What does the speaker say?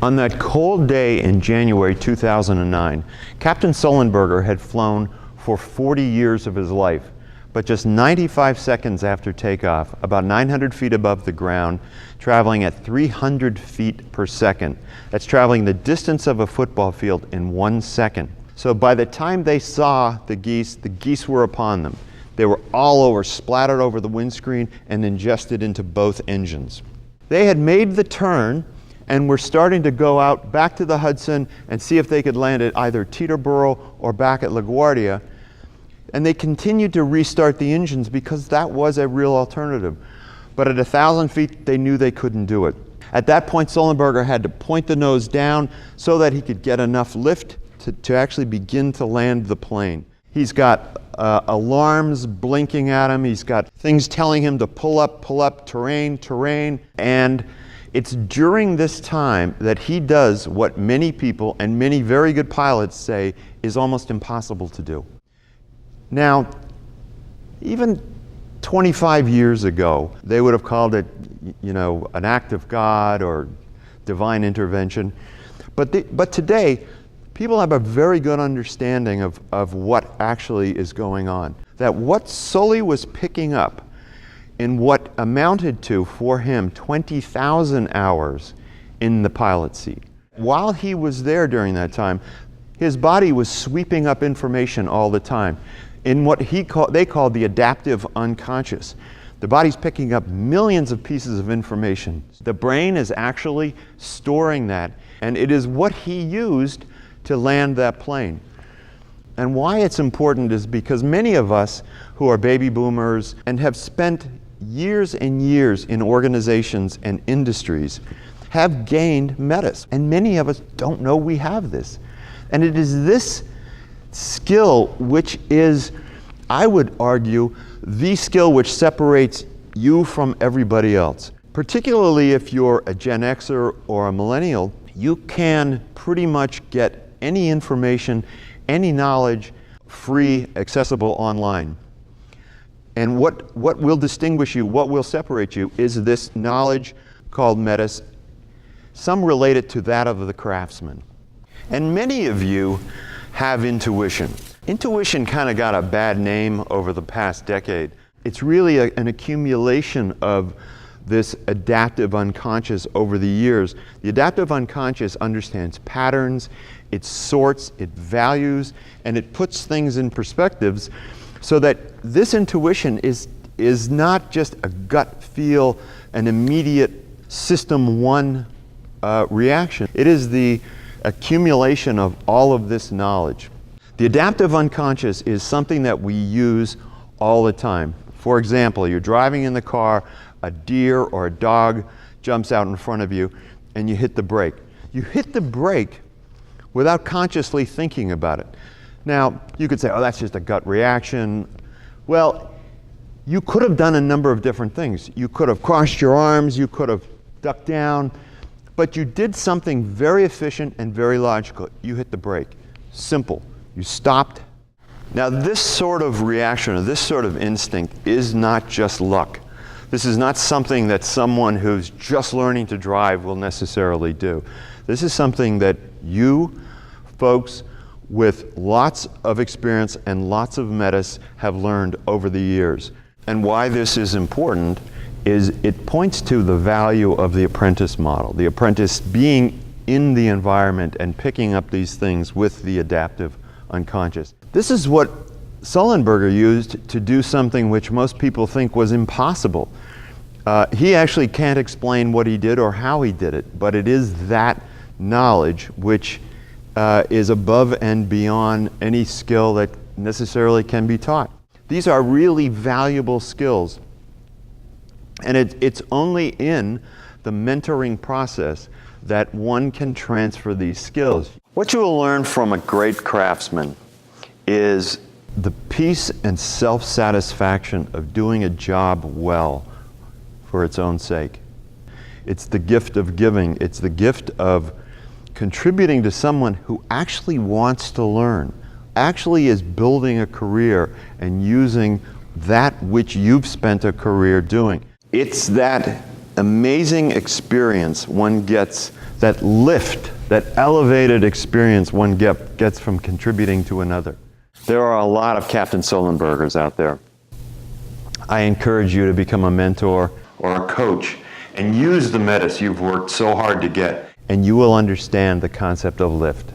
On that cold day in January 2009, Captain Sullenberger had flown for 40 years of his life, but just 95 seconds after takeoff, about 900 feet above the ground, traveling at 300 feet per second. That's traveling the distance of a football field in 1 second. So by the time they saw the geese were upon them. They were all over, splattered over the windscreen and ingested into both engines. They had made the turn and were starting to go out back to the Hudson and see if they could land at either Teterboro or back at LaGuardia. And they continued to restart the engines because that was a real alternative. But at 1,000 feet, they knew they couldn't do it. At that point, Sullenberger had to point the nose down so that he could get enough lift to actually begin to land the plane. He's got alarms blinking at him. He's got things telling him to pull up, terrain. And it's during this time that he does what many people and many very good pilots say is almost impossible to do. Now, even 25 years ago, they would have called it, an act of God or divine intervention. But today, people have a very good understanding of what actually is going on. That what Sully was picking up in what amounted to, for him, 20,000 hours in the pilot seat. While he was there during that time, his body was sweeping up information all the time in what they called the adaptive unconscious. The body's picking up millions of pieces of information. The brain is actually storing that, and it is what he used to land that plane. And why it's important is because many of us who are baby boomers and have spent years and years in organizations and industries have gained metis. And many of us don't know we have this. And it is this skill which is, I would argue, the skill which separates you from everybody else. Particularly if you're a Gen Xer or a millennial, you can pretty much get any information, any knowledge, free, accessible online. And what will distinguish you, what will separate you, is this knowledge called metis. Some relate it to that of the craftsman. And many of you have intuition. Intuition kind of got a bad name over the past decade. It's really an accumulation of this adaptive unconscious over the years. The adaptive unconscious understands patterns, it sorts, it values, and it puts things in perspectives so that this intuition is not just a gut feel, an immediate system one reaction. It is the accumulation of all of this knowledge. The adaptive unconscious is something that we use all the time. For example, you're driving in the car, a deer or a dog jumps out in front of you, and you hit the brake. You hit the brake without consciously thinking about it. Now, you could say, oh, that's just a gut reaction. Well, you could have done a number of different things. You could have crossed your arms, you could have ducked down, but you did something very efficient and very logical. You hit the brake. Simple. You stopped. Now, this sort of reaction, or this sort of instinct, is not just luck. This is not something that someone who's just learning to drive will necessarily do. This is something that you folks with lots of experience and lots of metis have learned over the years. And why this is important is it points to the value of the apprentice model. The apprentice being in the environment and picking up these things with the adaptive unconscious. This is what Sullenberger used to do something which most people think was impossible. He actually can't explain what he did or how he did it, but it is that knowledge which is above and beyond any skill that necessarily can be taught. These are really valuable skills, and it's only in the mentoring process that one can transfer these skills. What you will learn from a great craftsman is the peace and self-satisfaction of doing a job well for its own sake. It's the gift of giving. It's the gift of contributing to someone who actually wants to learn, actually is building a career and using that which you've spent a career doing. It's that amazing experience one gets, that lift, that elevated experience one gets from contributing to another. There are a lot of Captain Sullenbergers out there. I encourage you to become a mentor or a coach and use the Metis you've worked so hard to get, and you will understand the concept of lift.